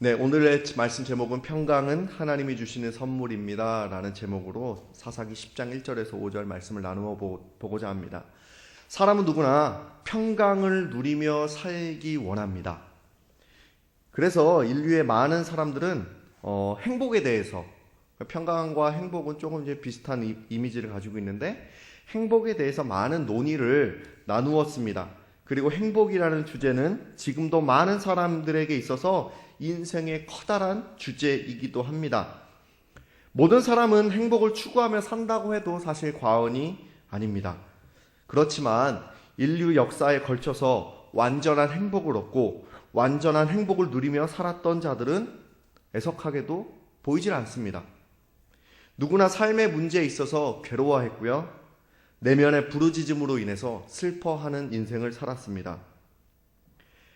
네, 오늘의 말씀 제목은 평강은 하나님이 주시는 선물입니다 라는 제목으로 사사기 10장 1절에서 5절 말씀을 나누어 보고자 합니다. 사람은 누구나 평강을 누리며 살기 원합니다. 그래서 인류의 많은 사람들은 행복에 대해서, 평강과 행복은 조금 이제 비슷한 이미지를 가지고 있는데, 행복에 대해서 많은 논의를 나누었습니다. 그리고 행복이라는 주제는 지금도 많은 사람들에게 있어서 인생의 커다란 주제이기도 합니다. 모든 사람은 행복을 추구하며 산다고 해도 사실 과언이 아닙니다. 그렇지만 인류 역사에 걸쳐서 완전한 행복을 얻고 완전한 행복을 누리며 살았던 자들은 애석하게도 보이질 않습니다. 누구나 삶의 문제에 있어서 괴로워했고요. 내면의 부르짖음으로 인해서 슬퍼하는 인생을 살았습니다.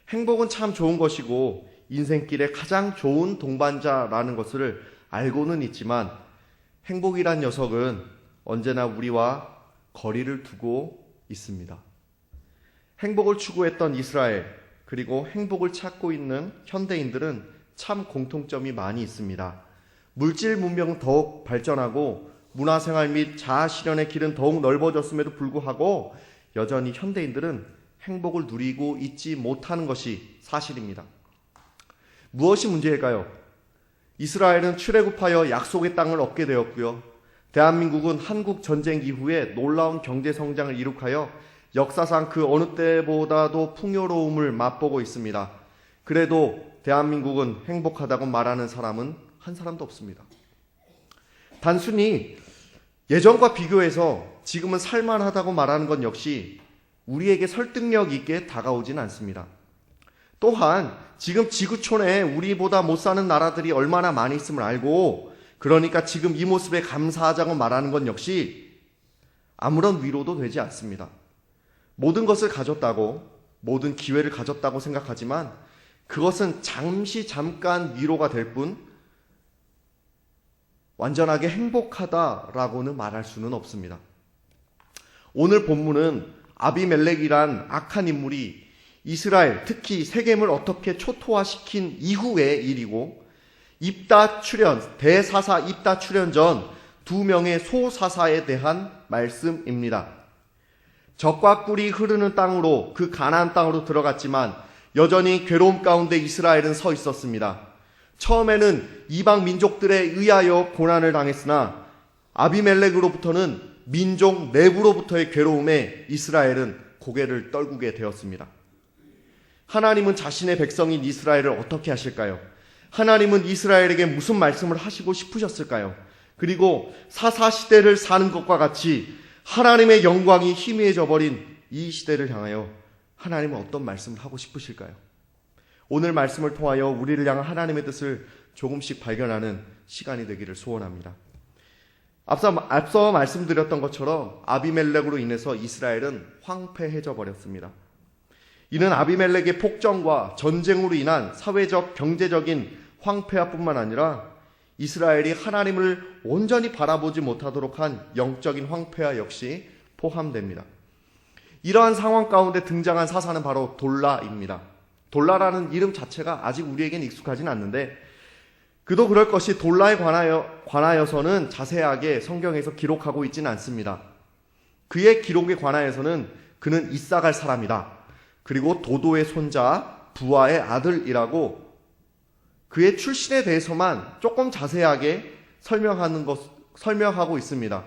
행복은 참 좋은 것이고 인생길의 가장 좋은 동반자라는 것을 알고는 있지만 행복이란 녀석은 언제나 우리와 거리를 두고 있습니다. 행복을 추구했던 이스라엘, 그리고 행복을 찾고 있는 현대인들은 참 공통점이 많이 있습니다. 물질 문명은 더욱 발전하고 문화생활 및 자아실현의 길은 더욱 넓어졌음에도 불구하고 여전히 현대인들은 행복을 누리고 있지 못하는 것이 사실입니다. 무엇이 문제일까요? 이스라엘은 출애굽하여 약속의 땅을 얻게 되었고요. 대한민국은 한국 전쟁 이후에 놀라운 경제 성장을 이룩하여 역사상 그 어느 때보다도 풍요로움을 맛보고 있습니다. 그래도 대한민국은 행복하다고 말하는 사람은 한 사람도 없습니다. 단순히 예전과 비교해서 지금은 살만하다고 말하는 것 역시 우리에게 설득력 있게 다가오진 않습니다. 또한 지금 지구촌에 우리보다 못 사는 나라들이 얼마나 많이 있음을 알고, 그러니까 지금 이 모습에 감사하자고 말하는 것 역시 아무런 위로도 되지 않습니다. 모든 것을 가졌다고, 모든 기회를 가졌다고 생각하지만 그것은 잠깐 위로가 될 뿐 완전하게 행복하다라고는 말할 수는 없습니다. 오늘 본문은 아비멜렉이란 악한 인물이 이스라엘, 특히 세겜을 어떻게 초토화시킨 이후의 일이고, 대사사 입다 출현 전 2명의 소사사에 대한 말씀입니다. 젖과 꿀이 흐르는 땅으로, 그 가나안 땅으로 들어갔지만 여전히 괴로움 가운데 이스라엘은 서 있었습니다. 처음에는 이방 민족들에 의하여 고난을 당했으나 아비멜렉으로부터는 민족 내부로부터의 괴로움에 이스라엘은 고개를 떨구게 되었습니다. 하나님은 자신의 백성인 이스라엘을 어떻게 하실까요? 하나님은 이스라엘에게 무슨 말씀을 하시고 싶으셨을까요? 그리고 사사시대를 사는 것과 같이 하나님의 영광이 희미해져 버린 이 시대를 향하여 하나님은 어떤 말씀을 하고 싶으실까요? 오늘 말씀을 통하여 우리를 향한 하나님의 뜻을 조금씩 발견하는 시간이 되기를 소원합니다. 앞서 말씀드렸던 것처럼 아비멜렉으로 인해서 이스라엘은 황폐해져 버렸습니다. 이는 아비멜렉의 폭정과 전쟁으로 인한 사회적, 경제적인 황폐화뿐만 아니라 이스라엘이 하나님을 온전히 바라보지 못하도록 한 영적인 황폐화 역시 포함됩니다. 이러한 상황 가운데 등장한 사사는 바로 돌라입니다. 돌라라는 이름 자체가 아직 우리에겐 익숙하진 않는데, 그도 그럴 것이 돌라에 관하여서는 자세하게 성경에서 기록하고 있지는 않습니다. 그의 기록에 관하여서는 그는 이사갈 사람이다, 그리고 도도의 손자 부하의 아들이라고 그의 출신에 대해서만 조금 자세하게 설명하고 있습니다.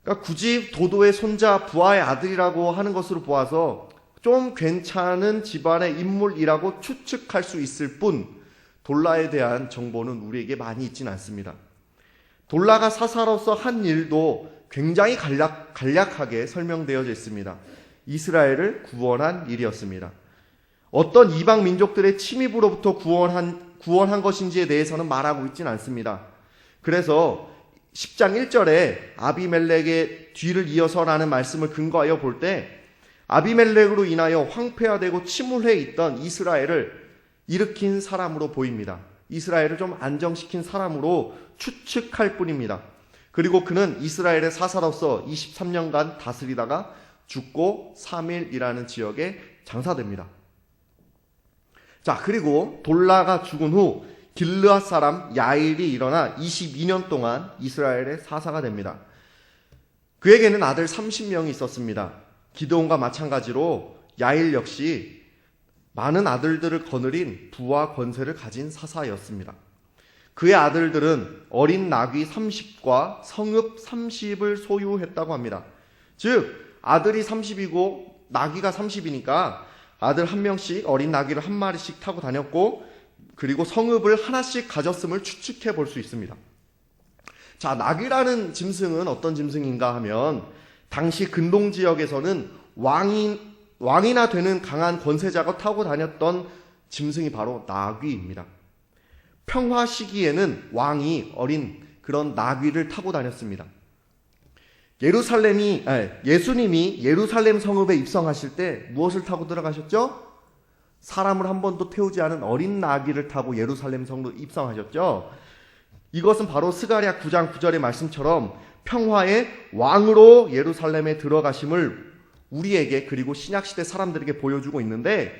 그러니까 굳이 도도의 손자 부하의 아들이라고 하는 것으로 보아서 좀 괜찮은 집안의 인물이라고 추측할 수 있을 뿐 돌라에 대한 정보는 우리에게 많이 있지는 않습니다. 돌라가 사사로서 한 일도 굉장히 간략하게 설명되어져 있습니다. 이스라엘을 구원한 일이었습니다. 어떤 이방 민족들의 침입으로부터 구원한 것인지에 대해서는 말하고 있지는 않습니다. 그래서 10장 1절에 아비멜렉의 뒤를 이어서라는 말씀을 근거하여 볼 때 아비멜렉으로 인하여 황폐화되고 침울해 있던 이스라엘을 일으킨 사람으로 보입니다. 이스라엘을 좀 안정시킨 사람으로 추측할 뿐입니다. 그리고 그는 이스라엘의 사사로서 23년간 다스리다가 죽고 3일이라는 지역에 장사됩니다. 자, 그리고 돌라가 죽은 후 길르앗 사람 야일이 일어나 22년 동안 이스라엘의 사사가 됩니다. 그에게는 아들 30명이 있었습니다. 기드온과 마찬가지로 야일 역시 많은 아들들을 거느린 부와 권세를 가진 사사였습니다. 그의 아들들은 어린 나귀 30과 성읍 30을 소유했다고 합니다. 즉 아들이 30이고 나귀가 30이니까 아들 한 명씩 어린 나귀를 한 마리씩 타고 다녔고, 그리고 성읍을 하나씩 가졌음을 추측해 볼 수 있습니다. 자, 나귀라는 짐승은 어떤 짐승인가 하면 당시 근동 지역에서는 왕이나 되는 강한 권세자가 타고 다녔던 짐승이 바로 나귀입니다. 평화 시기에는 왕이 어린 그런 나귀를 타고 다녔습니다. 예수님이 예루살렘 성읍에 입성하실 때 무엇을 타고 들어가셨죠? 사람을 한 번도 태우지 않은 어린 나귀를 타고 예루살렘 성으로 입성하셨죠. 이것은 바로 스가랴 9장 9절의 말씀처럼 평화의 왕으로 예루살렘에 들어가심을 우리에게, 그리고 신약시대 사람들에게 보여주고 있는데,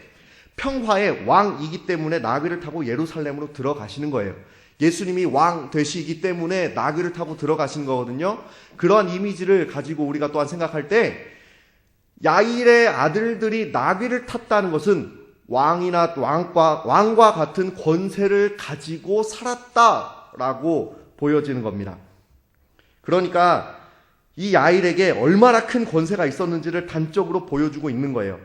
평화의 왕이기 때문에 나귀를 타고 예루살렘으로 들어가시는 거예요. 예수님이 왕 되시기 때문에 나귀를 타고 들어가신 거거든요. 그러한 이미지를 가지고 우리가 또한 생각할 때, 야일의 아들들이 나귀를 탔다는 것은 왕과 같은 권세를 가지고 살았다라고 보여지는 겁니다. 그러니까 이 야일에게 얼마나 큰 권세가 있었는지를 단적으로 보여주고 있는 거예요.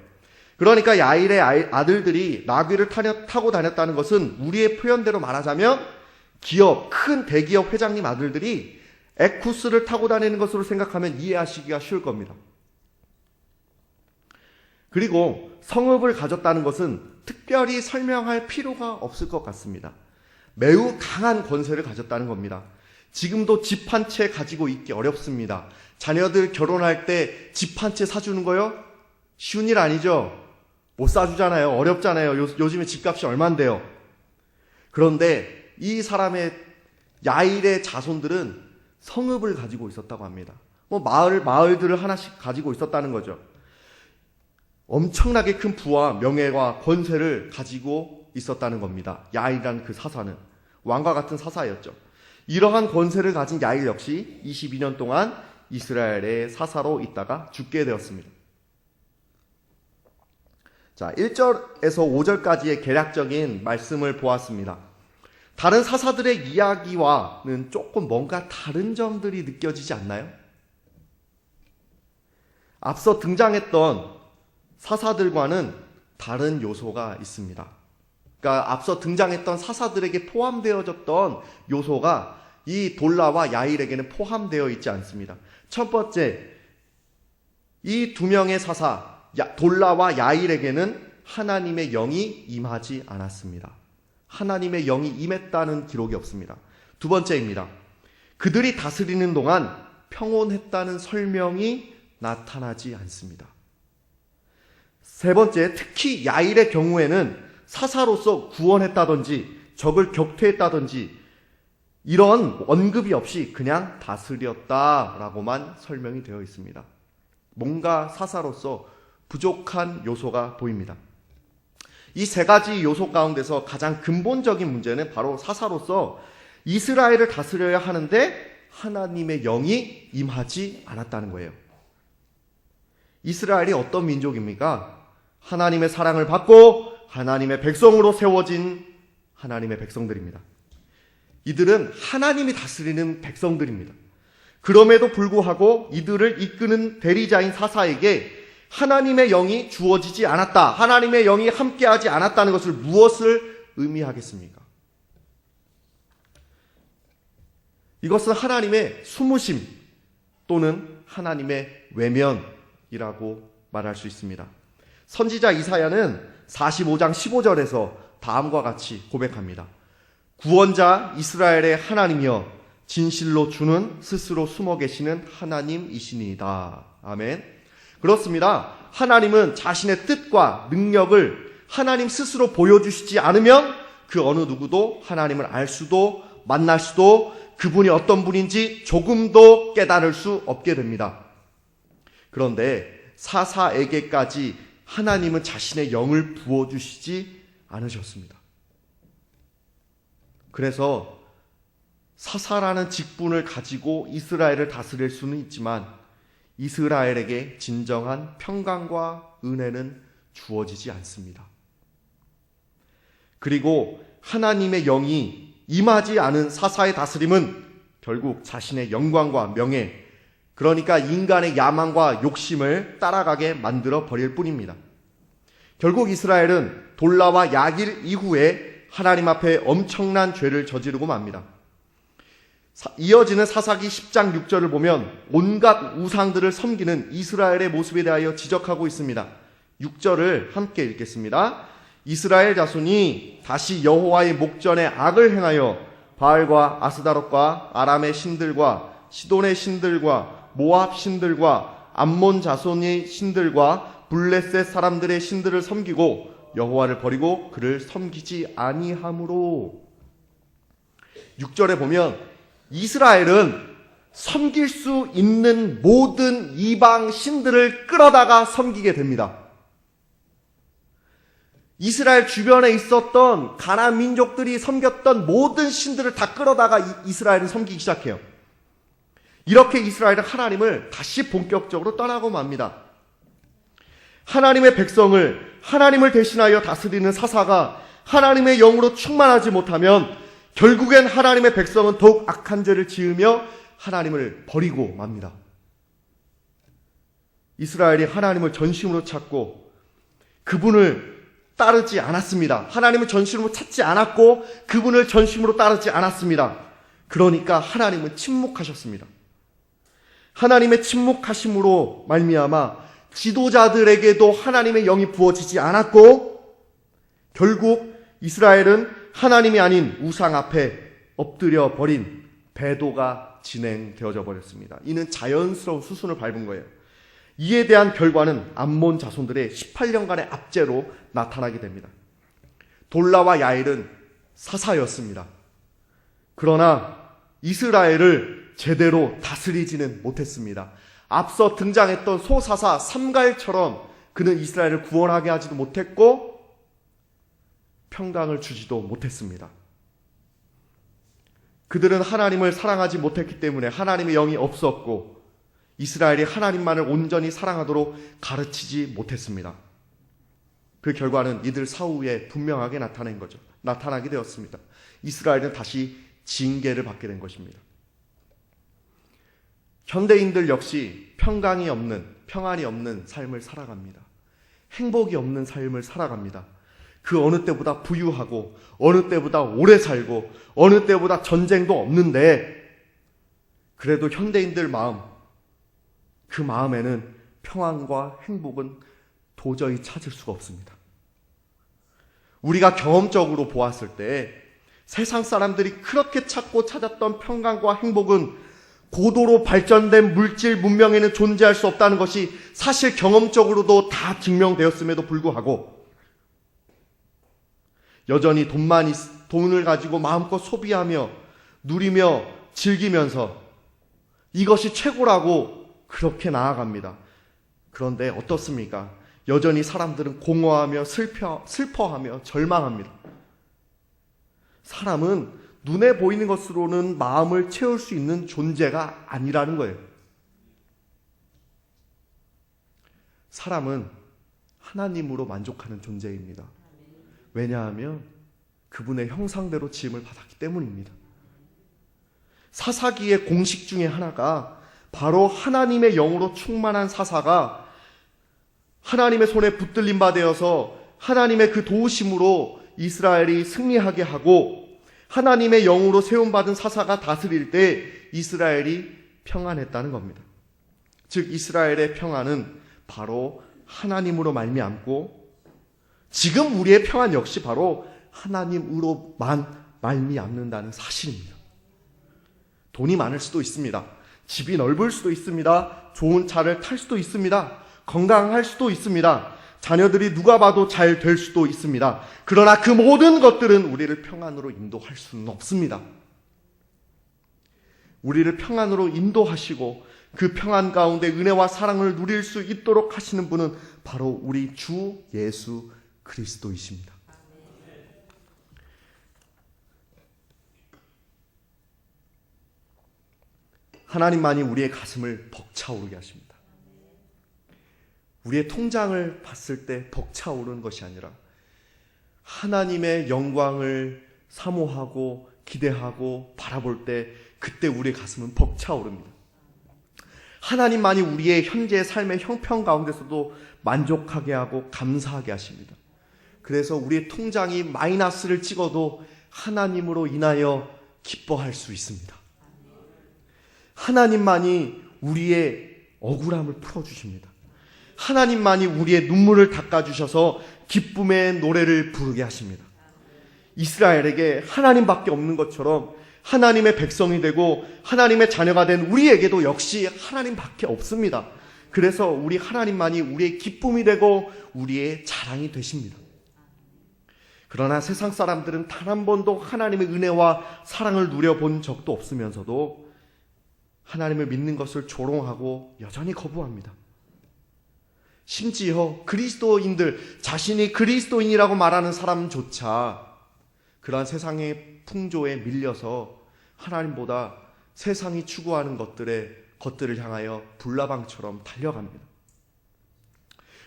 그러니까 야일의 아들들이 나귀를 타고 다녔다는 것은 우리의 표현대로 말하자면 큰 대기업 회장님 아들들이 에쿠스를 타고 다니는 것으로 생각하면 이해하시기가 쉬울 겁니다. 그리고 성읍을 가졌다는 것은 특별히 설명할 필요가 없을 것 같습니다. 매우 강한 권세를 가졌다는 겁니다. 지금도 집 한 채 가지고 있기 어렵습니다. 자녀들 결혼할 때 집 한 채 사주는 거요? 쉬운 일 아니죠? 못 사주잖아요. 어렵잖아요. 요즘에 집값이 얼만데요. 그런데 이 사람의 야일의 자손들은 성읍을 가지고 있었다고 합니다. 마을들을 하나씩 가지고 있었다는 거죠. 엄청나게 큰 부와 명예와 권세를 가지고 있었다는 겁니다. 야일이라는 그 사사는 왕과 같은 사사였죠. 이러한 권세를 가진 야일 역시 22년 동안 이스라엘의 사사로 있다가 죽게 되었습니다. 자, 1절에서 5절까지의 개략적인 말씀을 보았습니다. 다른 사사들의 이야기와는 조금 뭔가 다른 점들이 느껴지지 않나요? 앞서 등장했던 사사들과는 다른 요소가 있습니다. 그러니까 앞서 등장했던 사사들에게 포함되어졌던 요소가 이 돌라와 야일에게는 포함되어 있지 않습니다. 첫 번째, 이 두 명의 사사, 돌라와 야일에게는 하나님의 영이 임하지 않았습니다. 하나님의 영이 임했다는 기록이 없습니다. 두 번째입니다. 그들이 다스리는 동안 평온했다는 설명이 나타나지 않습니다. 세 번째, 특히 야일의 경우에는 사사로서 구원했다든지 적을 격퇴했다든지 이런 언급이 없이 그냥 다스렸다라고만 설명이 되어 있습니다. 뭔가 사사로서 부족한 요소가 보입니다. 이 세 가지 요소 가운데서 가장 근본적인 문제는 바로 사사로서 이스라엘을 다스려야 하는데 하나님의 영이 임하지 않았다는 거예요. 이스라엘이 어떤 민족입니까? 하나님의 사랑을 받고 하나님의 백성으로 세워진 하나님의 백성들입니다. 이들은 하나님이 다스리는 백성들입니다. 그럼에도 불구하고 이들을 이끄는 대리자인 사사에게 하나님의 영이 주어지지 않았다, 하나님의 영이 함께하지 않았다는 것을 무엇을 의미하겠습니까? 이것은 하나님의 숨으심 또는 하나님의 외면이라고 말할 수 있습니다. 선지자 이사야는 45장 15절에서 다음과 같이 고백합니다. 구원자 이스라엘의 하나님이여 진실로 주는 스스로 숨어 계시는 하나님이시니이다. 아멘. 그렇습니다. 하나님은 자신의 뜻과 능력을 하나님 스스로 보여주시지 않으면 그 어느 누구도 하나님을 알 수도 만날 수도 그분이 어떤 분인지 조금도 깨달을 수 없게 됩니다. 그런데 사사에게까지 하나님은 자신의 영을 부어주시지 않으셨습니다. 그래서 사사라는 직분을 가지고 이스라엘을 다스릴 수는 있지만 이스라엘에게 진정한 평강과 은혜는 주어지지 않습니다. 그리고 하나님의 영이 임하지 않은 사사의 다스림은 결국 자신의 영광과 명예, 그러니까 인간의 야망과 욕심을 따라가게 만들어 버릴 뿐입니다. 결국 이스라엘은 돌라와 야길 이후에 하나님 앞에 엄청난 죄를 저지르고 맙니다. 이어지는 사사기 10장 6절을 보면 온갖 우상들을 섬기는 이스라엘의 모습에 대하여 지적하고 있습니다. 6절을 함께 읽겠습니다. 이스라엘 자손이 다시 여호와의 목전에 악을 행하여 바알과 아스다롯과 아람의 신들과 시돈의 신들과 모압 신들과 암몬 자손의 신들과 블레셋 사람들의 신들을 섬기고 여호와를 버리고 그를 섬기지 아니하므로. 6절에 보면 이스라엘은 섬길 수 있는 모든 이방 신들을 끌어다가 섬기게 됩니다. 이스라엘 주변에 있었던 가나안 민족들이 섬겼던 모든 신들을 다 끌어다가 이스라엘은 섬기기 시작해요. 이렇게 이스라엘은 하나님을 다시 본격적으로 떠나고 맙니다. 하나님의 백성을 하나님을 대신하여 다스리는 사사가 하나님의 영으로 충만하지 못하면 결국엔 하나님의 백성은 더욱 악한 죄를 지으며 하나님을 버리고 맙니다. 이스라엘이 하나님을 전심으로 찾고 그분을 따르지 않았습니다. 하나님을 전심으로 찾지 않았고 그분을 전심으로 따르지 않았습니다. 그러니까 하나님은 침묵하셨습니다. 하나님의 침묵하심으로 말미암아 지도자들에게도 하나님의 영이 부어지지 않았고 결국 이스라엘은 하나님이 아닌 우상 앞에 엎드려 버린 배도가 진행되어져 버렸습니다. 이는 자연스러운 수순을 밟은 거예요. 이에 대한 결과는 암몬 자손들의 18년간의 압제로 나타나게 됩니다. 돌라와 야일은 사사였습니다. 그러나 이스라엘을 제대로 다스리지는 못했습니다. 앞서 등장했던 소사사 삼갈처럼 그는 이스라엘을 구원하게 하지도 못했고 평강을 주지도 못했습니다. 그들은 하나님을 사랑하지 못했기 때문에 하나님의 영이 없었고 이스라엘이 하나님만을 온전히 사랑하도록 가르치지 못했습니다. 그 결과는 이들 사후에 분명하게 나타나게 되었습니다. 이스라엘은 다시 징계를 받게 된 것입니다. 현대인들 역시 평강이 없는, 평안이 없는 삶을 살아갑니다. 행복이 없는 삶을 살아갑니다. 그 어느 때보다 부유하고 어느 때보다 오래 살고 어느 때보다 전쟁도 없는데 그래도 현대인들 마음, 그 마음에는 평안과 행복은 도저히 찾을 수가 없습니다. 우리가 경험적으로 보았을 때 세상 사람들이 그렇게 찾고 찾았던 평강과 행복은 고도로 발전된 물질 문명에는 존재할 수 없다는 것이 사실 경험적으로도 다 증명되었음에도 불구하고 여전히 돈을 가지고 마음껏 소비하며 누리며 즐기면서 이것이 최고라고 그렇게 나아갑니다. 그런데 어떻습니까? 여전히 사람들은 공허하며 슬퍼하며 절망합니다. 사람은 눈에 보이는 것으로는 마음을 채울 수 있는 존재가 아니라는 거예요. 사람은 하나님으로 만족하는 존재입니다. 왜냐하면 그분의 형상대로 지음을 받았기 때문입니다. 사사기의 공식 중에 하나가 바로 하나님의 영으로 충만한 사사가 하나님의 손에 붙들림 바 되어서 하나님의 그 도우심으로 이스라엘이 승리하게 하고 하나님의 영으로 세움받은 사사가 다스릴 때 이스라엘이 평안했다는 겁니다. 즉 이스라엘의 평안은 바로 하나님으로 말미암고 지금 우리의 평안 역시 바로 하나님으로만 말미암는다는 사실입니다. 돈이 많을 수도 있습니다. 집이 넓을 수도 있습니다. 좋은 차를 탈 수도 있습니다. 건강할 수도 있습니다. 자녀들이 누가 봐도 잘 될 수도 있습니다. 그러나 그 모든 것들은 우리를 평안으로 인도할 수는 없습니다. 우리를 평안으로 인도하시고 그 평안 가운데 은혜와 사랑을 누릴 수 있도록 하시는 분은 바로 우리 주 예수 그리스도이십니다. 하나님만이 우리의 가슴을 벅차오르게 하십니다. 우리의 통장을 봤을 때 벅차오르는 것이 아니라 하나님의 영광을 사모하고 기대하고 바라볼 때 그때 우리의 가슴은 벅차오릅니다. 하나님만이 우리의 현재의 삶의 형편 가운데서도 만족하게 하고 감사하게 하십니다. 그래서 우리의 통장이 마이너스를 찍어도 하나님으로 인하여 기뻐할 수 있습니다. 하나님만이 우리의 억울함을 풀어주십니다. 하나님만이 우리의 눈물을 닦아주셔서 기쁨의 노래를 부르게 하십니다. 이스라엘에게 하나님밖에 없는 것처럼 하나님의 백성이 되고 하나님의 자녀가 된 우리에게도 역시 하나님밖에 없습니다. 그래서 우리 하나님만이 우리의 기쁨이 되고 우리의 자랑이 되십니다. 그러나 세상 사람들은 단 한 번도 하나님의 은혜와 사랑을 누려본 적도 없으면서도 하나님을 믿는 것을 조롱하고 여전히 거부합니다. 심지어 그리스도인들, 자신이 그리스도인이라고 말하는 사람조차 그러한 세상의 풍조에 밀려서 하나님보다 세상이 추구하는 것들을 향하여 불나방처럼 달려갑니다.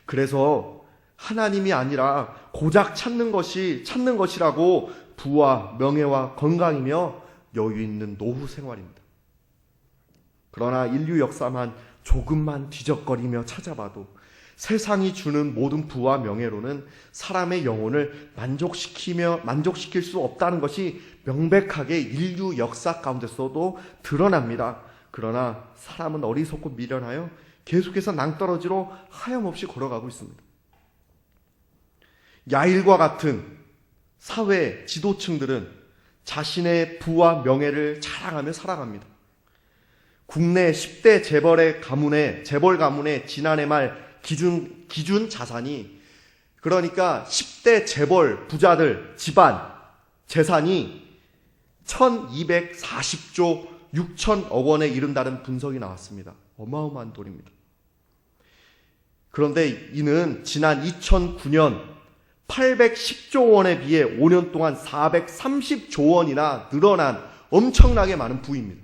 그래서 하나님이 아니라 고작 찾는 것이라고 부와 명예와 건강이며 여유 있는 노후 생활입니다. 그러나 인류 역사만 조금만 뒤적거리며 찾아봐도 세상이 주는 모든 부와 명예로는 사람의 영혼을 만족시킬 수 없다는 것이 명백하게 인류 역사 가운데서도 드러납니다. 그러나 사람은 어리석고 미련하여 계속해서 낭떠러지로 하염없이 걸어가고 있습니다. 야일과 같은 사회 지도층들은 자신의 부와 명예를 자랑하며 살아갑니다. 국내 10대 재벌 가문의 지난해 말 기준 자산이, 그러니까 10대 재벌 부자들 집안 재산이 1240조 6천억 원에 이른다는 분석이 나왔습니다. 어마어마한 돈입니다. 그런데 이는 지난 2009년 810조 원에 비해 5년 동안 430조 원이나 늘어난 엄청나게 많은 부입니다.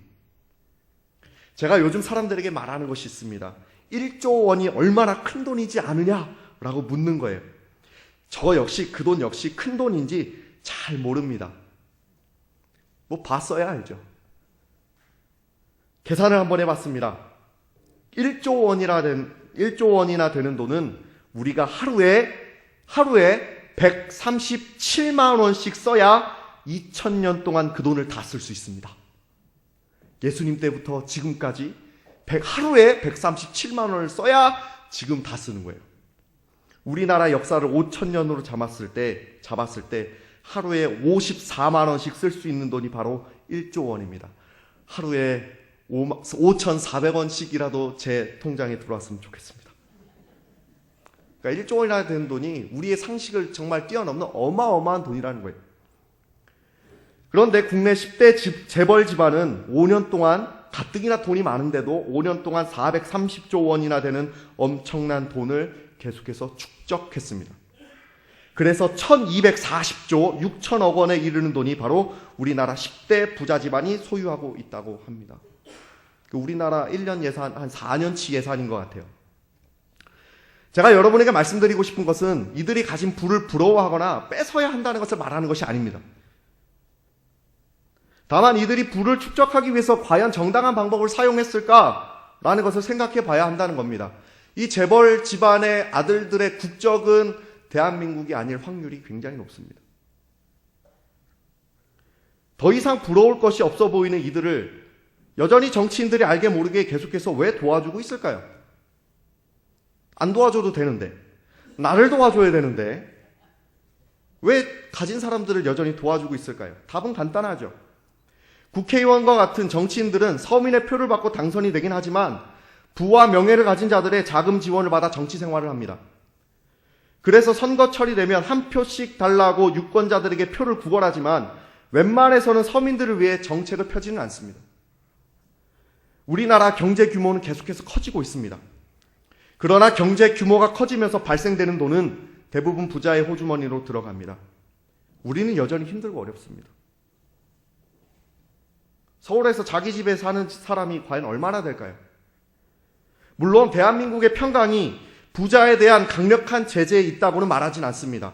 제가 요즘 사람들에게 말하는 것이 있습니다. 1조 원이 얼마나 큰 돈이지 않으냐라고 묻는 거예요. 그 돈 역시 큰 돈인지 잘 모릅니다. 뭐 봤어야 알죠. 계산을 한번 해봤습니다. 1조 원이나 되는 돈은 우리가 하루에 137만 원씩 써야 2000년 동안 그 돈을 다 쓸 수 있습니다. 예수님 때부터 지금까지 하루에 137만 원을 써야 지금 다 쓰는 거예요. 우리나라 역사를 5000년으로 잡았을 때 하루에 54만 원씩 쓸 수 있는 돈이 바로 1조 원입니다. 하루에 5,400원씩이라도 제 통장에 들어왔으면 좋겠습니다. 그러니까 1조 원이나 되는 돈이 우리의 상식을 정말 뛰어넘는 어마어마한 돈이라는 거예요. 그런데 국내 10대 재벌 집안은 5년 동안 가뜩이나 돈이 많은데도 5년 동안 430조 원이나 되는 엄청난 돈을 계속해서 축적했습니다. 그래서 1240조 6천억 원에 이르는 돈이 바로 우리나라 10대 부자 집안이 소유하고 있다고 합니다. 우리나라 1년 예산 한 4년치 예산인 것 같아요. 제가 여러분에게 말씀드리고 싶은 것은 이들이 가진 부를 부러워하거나 뺏어야 한다는 것을 말하는 것이 아닙니다. 다만 이들이 부를 축적하기 위해서 과연 정당한 방법을 사용했을까라는 것을 생각해 봐야 한다는 겁니다. 이 재벌 집안의 아들들의 국적은 대한민국이 아닐 확률이 굉장히 높습니다. 더 이상 부러울 것이 없어 보이는 이들을 여전히 정치인들이 알게 모르게 계속해서 왜 도와주고 있을까요? 안 도와줘도 되는데, 나를 도와줘야 되는데 왜 가진 사람들을 여전히 도와주고 있을까요? 답은 간단하죠. 국회의원과 같은 정치인들은 서민의 표를 받고 당선이 되긴 하지만 부와 명예를 가진 자들의 자금 지원을 받아 정치 생활을 합니다. 그래서 선거철이 되면 한 표씩 달라고 유권자들에게 표를 구걸하지만 웬만해서는 서민들을 위해 정책을 펴지는 않습니다. 우리나라 경제 규모는 계속해서 커지고 있습니다. 그러나 경제 규모가 커지면서 발생되는 돈은 대부분 부자의 호주머니로 들어갑니다. 우리는 여전히 힘들고 어렵습니다. 서울에서 자기 집에 사는 사람이 과연 얼마나 될까요? 물론 대한민국의 평강이 부자에 대한 강력한 제재에 있다고는 말하진 않습니다.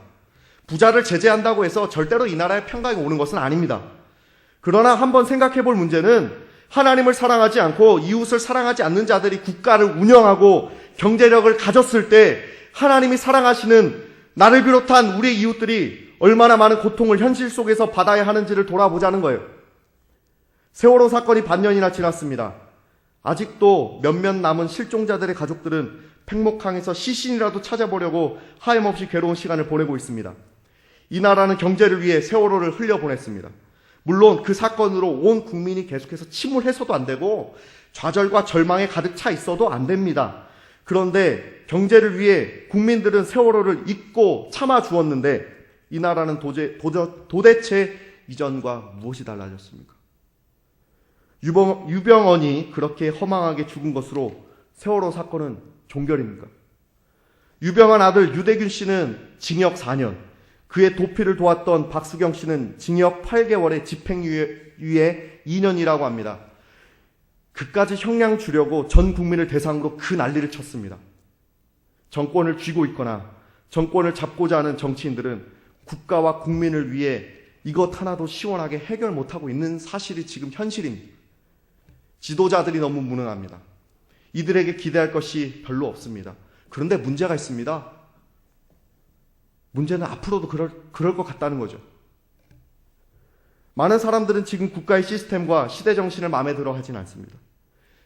부자를 제재한다고 해서 절대로 이 나라에 평강이 오는 것은 아닙니다. 그러나 한번 생각해 볼 문제는 하나님을 사랑하지 않고 이웃을 사랑하지 않는 자들이 국가를 운영하고 경제력을 가졌을 때 하나님이 사랑하시는 나를 비롯한 우리 이웃들이 얼마나 많은 고통을 현실 속에서 받아야 하는지를 돌아보자는 거예요. 세월호 사건이 반년이나 지났습니다. 아직도 몇몇 남은 실종자들의 가족들은 팽목항에서 시신이라도 찾아보려고 하염없이 괴로운 시간을 보내고 있습니다. 이 나라는 경제를 위해 세월호를 흘려보냈습니다. 물론 그 사건으로 온 국민이 계속해서 침울해서도 안 되고 좌절과 절망에 가득 차 있어도 안 됩니다. 그런데 경제를 위해 국민들은 세월호를 잊고 참아주었는데 이 나라는 도대체 이전과 무엇이 달라졌습니까? 유병언이 그렇게 허망하게 죽은 것으로 세월호 사건은 종결입니까? 유병언 아들 유대균 씨는 징역 4년, 그의 도피를 도왔던 박수경 씨는 징역 8개월의 집행유예 2년이라고 합니다. 그까지 형량 주려고 전 국민을 대상으로 그 난리를 쳤습니다. 정권을 쥐고 있거나 정권을 잡고자 하는 정치인들은 국가와 국민을 위해 이것 하나도 시원하게 해결 못하고 있는 사실이 지금 현실입니다. 지도자들이 너무 무능합니다. 이들에게 기대할 것이 별로 없습니다. 그런데 문제가 있습니다. 문제는 앞으로도 그럴 것 같다는 거죠. 많은 사람들은 지금 국가의 시스템과 시대 정신을 마음에 들어 하진 않습니다.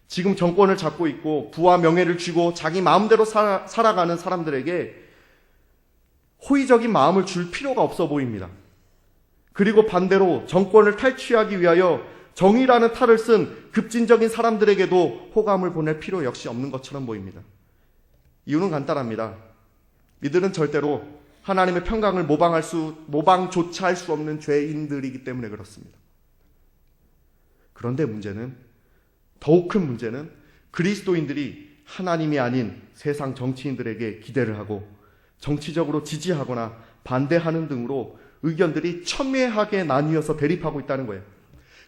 지금 정권을 잡고 있고 부와 명예를 쥐고 자기 마음대로 살아가는 사람들에게 호의적인 마음을 줄 필요가 없어 보입니다. 그리고 반대로 정권을 탈취하기 위하여 정의라는 탈을 쓴 급진적인 사람들에게도 호감을 보낼 필요 역시 없는 것처럼 보입니다. 이유는 간단합니다. 이들은 절대로 하나님의 평강을 모방조차 할 수 없는 죄인들이기 때문에 그렇습니다. 그런데 더욱 큰 문제는 그리스도인들이 하나님이 아닌 세상 정치인들에게 기대를 하고 정치적으로 지지하거나 반대하는 등으로 의견들이 첨예하게 나뉘어서 대립하고 있다는 거예요.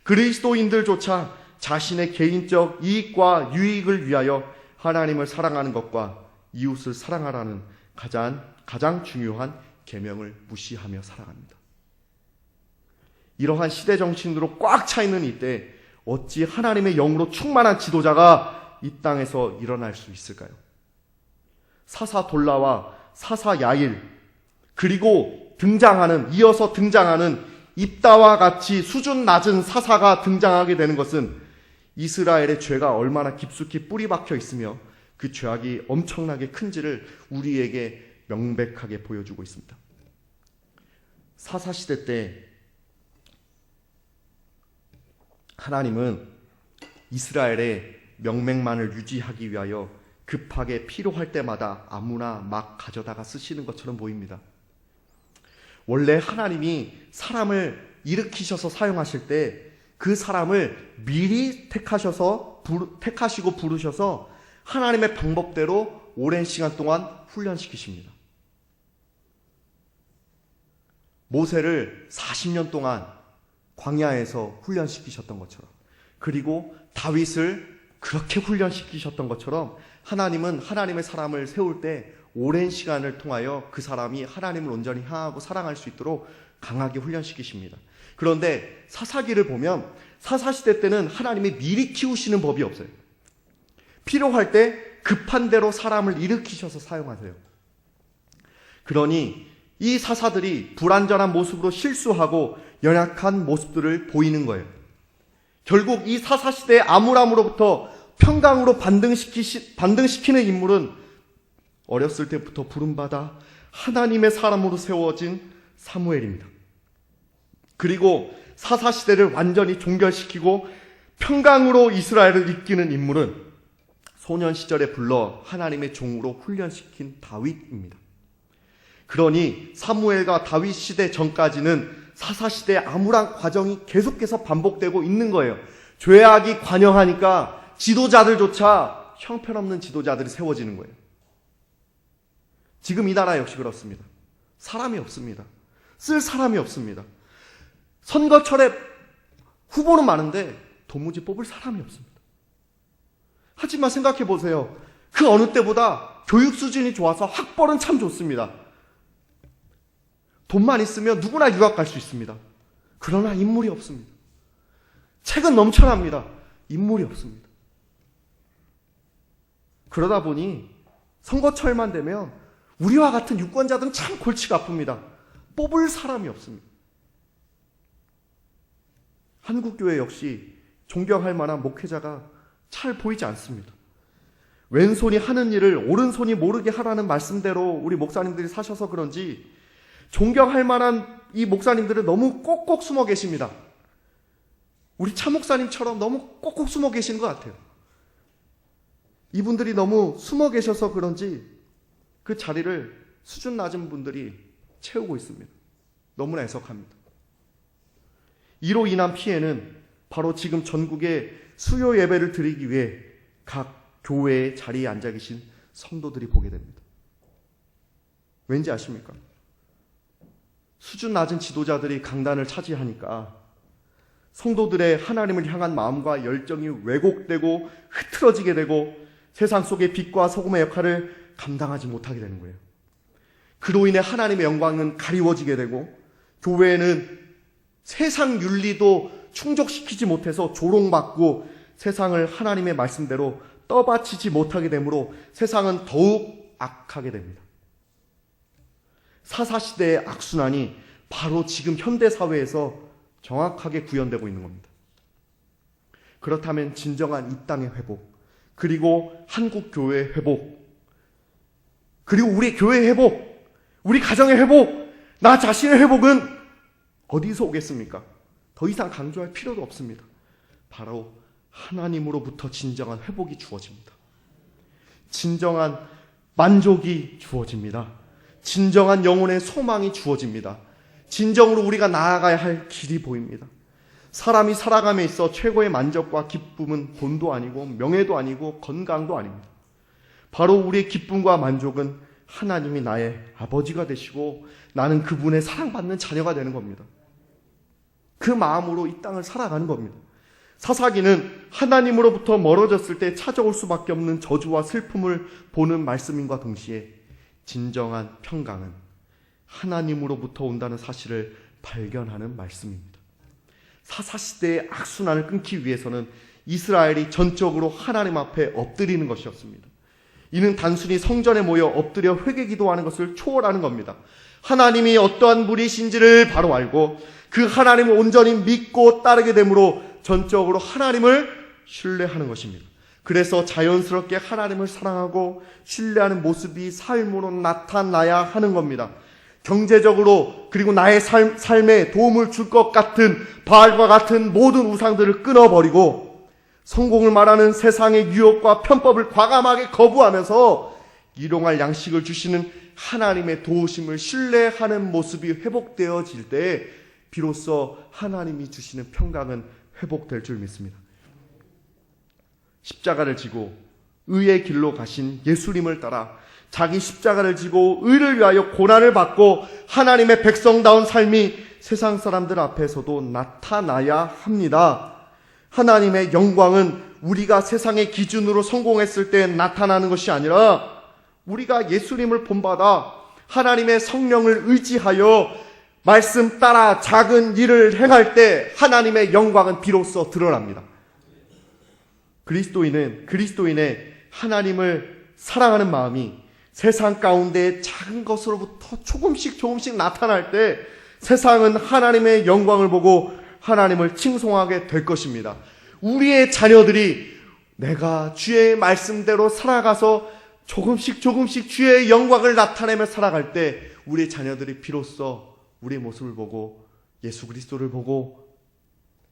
그리스도인들조차 자신의 개인적 이익과 유익을 위하여 하나님을 사랑하는 것과 이웃을 사랑하라는 가장 중요한 계명을 무시하며 살아갑니다. 이러한 시대 정신으로 꽉 차 있는 이때 어찌 하나님의 영으로 충만한 지도자가 이 땅에서 일어날 수 있을까요? 사사 돌라와 사사 야일, 그리고 이어서 등장하는 입다와 같이 수준 낮은 사사가 등장하게 되는 것은 이스라엘의 죄가 얼마나 깊숙이 뿌리 박혀 있으며 그 죄악이 엄청나게 큰지를 우리에게 명백하게 보여주고 있습니다. 사사시대 때 하나님은 이스라엘의 명맥만을 유지하기 위하여 급하게 필요할 때마다 아무나 막 가져다가 쓰시는 것처럼 보입니다. 원래 하나님이 사람을 일으키셔서 사용하실 때 그 사람을 미리 택하시고 부르셔서 하나님의 방법대로 오랜 시간 동안 훈련시키십니다. 모세를 40년 동안 광야에서 훈련시키셨던 것처럼, 그리고 다윗을 그렇게 훈련시키셨던 것처럼 하나님은 하나님의 사람을 세울 때 오랜 시간을 통하여 그 사람이 하나님을 온전히 향하고 사랑할 수 있도록 강하게 훈련시키십니다. 그런데 사사기를 보면 사사시대 때는 하나님이 미리 키우시는 법이 없어요. 필요할 때 급한 대로 사람을 일으키셔서 사용하세요. 그러니 이 사사들이 불완전한 모습으로 실수하고 연약한 모습들을 보이는 거예요. 결국 이 사사시대의 암울함으로부터 평강으로 반등시키는 인물은 어렸을 때부터 부름받아 하나님의 사람으로 세워진 사무엘입니다. 그리고 사사시대를 완전히 종결시키고 평강으로 이스라엘을 이끄는 인물은 소년 시절에 불러 하나님의 종으로 훈련시킨 다윗입니다. 그러니 사무엘과 다윗 시대 전까지는 사사시대의 암울한 과정이 계속해서 반복되고 있는 거예요. 죄악이 관영하니까 지도자들조차 형편없는 지도자들이 세워지는 거예요. 지금 이 나라 역시 그렇습니다. 사람이 없습니다. 쓸 사람이 없습니다. 선거철에 후보는 많은데 도무지 뽑을 사람이 없습니다. 하지만 생각해 보세요. 그 어느 때보다 교육 수준이 좋아서 학벌은 참 좋습니다. 돈만 있으면 누구나 유학 갈 수 있습니다. 그러나 인물이 없습니다. 책은 넘쳐납니다. 인물이 없습니다. 그러다 보니 선거철만 되면 우리와 같은 유권자들은 참 골치가 아픕니다. 뽑을 사람이 없습니다. 한국교회 역시 존경할 만한 목회자가 잘 보이지 않습니다. 왼손이 하는 일을 오른손이 모르게 하라는 말씀대로 우리 목사님들이 사셔서 그런지 존경할 만한 이 목사님들은 너무 꼭꼭 숨어 계십니다. 우리 차 목사님처럼 너무 꼭꼭 숨어 계시는 것 같아요. 이분들이 너무 숨어 계셔서 그런지 그 자리를 수준 낮은 분들이 채우고 있습니다. 너무나 애석합니다. 이로 인한 피해는 바로 지금 전국에 수요 예배를 드리기 위해 각 교회의 자리에 앉아 계신 성도들이 보게 됩니다. 왠지 아십니까? 수준 낮은 지도자들이 강단을 차지하니까 성도들의 하나님을 향한 마음과 열정이 왜곡되고 흐트러지게 되고 세상 속의 빛과 소금의 역할을 감당하지 못하게 되는 거예요. 그로 인해 하나님의 영광은 가리워지게 되고 교회는 세상 윤리도 충족시키지 못해서 조롱받고 세상을 하나님의 말씀대로 떠받치지 못하게 되므로 세상은 더욱 악하게 됩니다. 사사시대의 악순환이 바로 지금 현대사회에서 정확하게 구현되고 있는 겁니다. 그렇다면 진정한 이 땅의 회복, 그리고 한국교회의 회복, 그리고 우리 교회의 회복, 우리 가정의 회복, 나 자신의 회복은 어디서 오겠습니까? 더 이상 강조할 필요도 없습니다. 바로 하나님으로부터 진정한 회복이 주어집니다. 진정한 만족이 주어집니다. 진정한 영혼의 소망이 주어집니다. 진정으로 우리가 나아가야 할 길이 보입니다. 사람이 살아감에 있어 최고의 만족과 기쁨은 돈도 아니고 명예도 아니고 건강도 아닙니다. 바로 우리의 기쁨과 만족은 하나님이 나의 아버지가 되시고 나는 그분의 사랑받는 자녀가 되는 겁니다. 그 마음으로 이 땅을 살아가는 겁니다. 사사기는 하나님으로부터 멀어졌을 때 찾아올 수밖에 없는 저주와 슬픔을 보는 말씀인과 동시에 진정한 평강은 하나님으로부터 온다는 사실을 발견하는 말씀입니다. 사사시대의 악순환을 끊기 위해서는 이스라엘이 전적으로 하나님 앞에 엎드리는 것이었습니다. 이는 단순히 성전에 모여 엎드려 회개 기도하는 것을 초월하는 겁니다. 하나님이 어떠한 분이신지를 바로 알고 그 하나님을 온전히 믿고 따르게 되므로 전적으로 하나님을 신뢰하는 것입니다. 그래서 자연스럽게 하나님을 사랑하고 신뢰하는 모습이 삶으로 나타나야 하는 겁니다. 경제적으로 그리고 나의 삶에 도움을 줄 것 같은 바알과 같은 모든 우상들을 끊어버리고 성공을 말하는 세상의 유혹과 편법을 과감하게 거부하면서 일용할 양식을 주시는 하나님의 도우심을 신뢰하는 모습이 회복되어질 때 비로소 하나님이 주시는 평강은 회복될 줄 믿습니다. 십자가를 지고 의의 길로 가신 예수님을 따라 자기 십자가를 지고 의를 위하여 고난을 받고 하나님의 백성다운 삶이 세상 사람들 앞에서도 나타나야 합니다. 하나님의 영광은 우리가 세상의 기준으로 성공했을 때 나타나는 것이 아니라 우리가 예수님을 본받아 하나님의 성령을 의지하여 말씀 따라 작은 일을 행할 때 하나님의 영광은 비로소 드러납니다. 그리스도인의 하나님을 사랑하는 마음이 세상 가운데 작은 것으로부터 조금씩 나타날 때 세상은 하나님의 영광을 보고 하나님을 칭송하게 될 것입니다. 우리의 자녀들이 내가 주의 말씀대로 살아가서 조금씩 주의 영광을 나타내며 살아갈 때 우리의 자녀들이 비로소 우리의 모습을 보고 예수 그리스도를 보고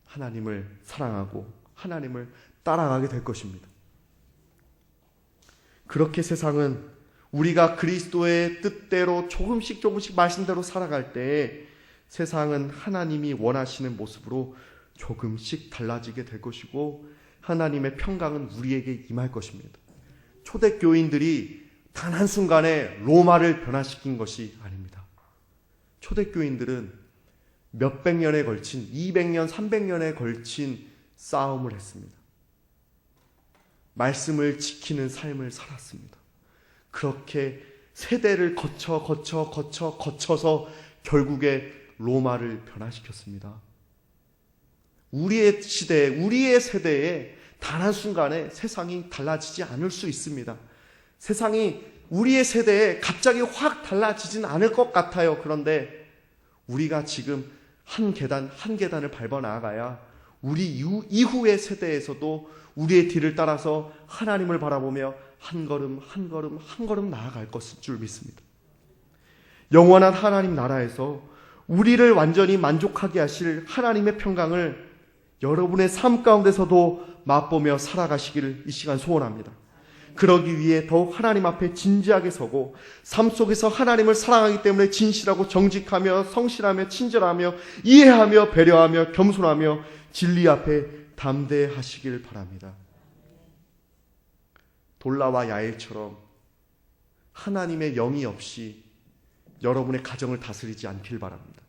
하나님을 사랑하고 하나님을 따라가게 될 것입니다. 그렇게 세상은 우리가 그리스도의 뜻대로 조금씩 말씀대로 살아갈 때 세상은 하나님이 원하시는 모습으로 조금씩 달라지게 될 것이고 하나님의 평강은 우리에게 임할 것입니다. 초대교인들이 단 한순간에 로마를 변화시킨 것이 아닙니다. 초대교인들은 몇백 년에 걸친 200년, 300년에 걸친 싸움을 했습니다. 말씀을 지키는 삶을 살았습니다. 그렇게 세대를 거쳐서 결국에 로마를 변화시켰습니다. 우리의 시대에, 우리의 세대에 단 한순간에 세상이 달라지지 않을 수 있습니다. 세상이 우리의 세대에 갑자기 확 달라지진 않을 것 같아요. 그런데 우리가 지금 한 계단을 밟아 나아가야 우리 이후의 세대에서도 우리의 뒤를 따라서 하나님을 바라보며 한 걸음 나아갈 것일 줄 믿습니다. 영원한 하나님 나라에서 우리를 완전히 만족하게 하실 하나님의 평강을 여러분의 삶 가운데서도 맛보며 살아가시기를 이 시간 소원합니다. 그러기 위해 더욱 하나님 앞에 진지하게 서고 삶 속에서 하나님을 사랑하기 때문에 진실하고 정직하며 성실하며 친절하며 이해하며 배려하며 겸손하며 진리 앞에 담대하시길 바랍니다. 돌라와 야엘처럼 하나님의 영이 없이 여러분의 가정을 다스리지 않길 바랍니다.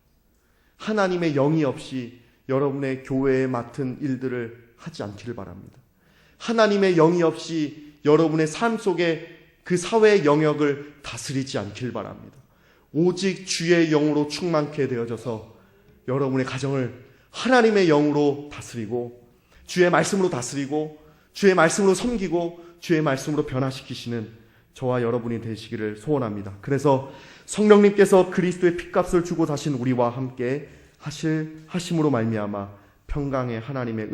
하나님의 영이 없이 여러분의 교회에 맡은 일들을 하지 않기를 바랍니다. 하나님의 영이 없이 여러분의 삶 속에 그 사회의 영역을 다스리지 않길 바랍니다. 오직 주의 영으로 충만케 되어져서 여러분의 가정을 하나님의 영으로 다스리고 주의 말씀으로 다스리고 주의 말씀으로 섬기고 주의 말씀으로 변화시키시는 저와 여러분이 되시기를 소원합니다. 그래서 성령님께서 그리스도의 핏값을 주고 사신 우리와 함께 하심으로 말미암아 평강의 하나님의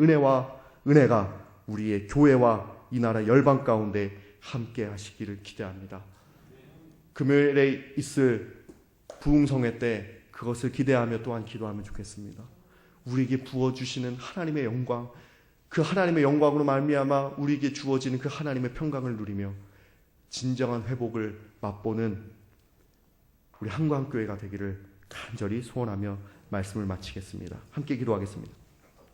은혜가 우리의 교회와 이 나라 열방 가운데 함께 하시기를 기대합니다. 금요일에 있을 부흥성회 때 그것을 기대하며 또한 기도하면 좋겠습니다. 우리에게 부어주시는 하나님의 영광, 그 하나님의 영광으로 말미암아 우리에게 주어지는 그 하나님의 평강을 누리며 진정한 회복을 맛보는 우리 한광교회가 되기를 간절히 소원하며 말씀을 마치겠습니다. 함께 기도하겠습니다.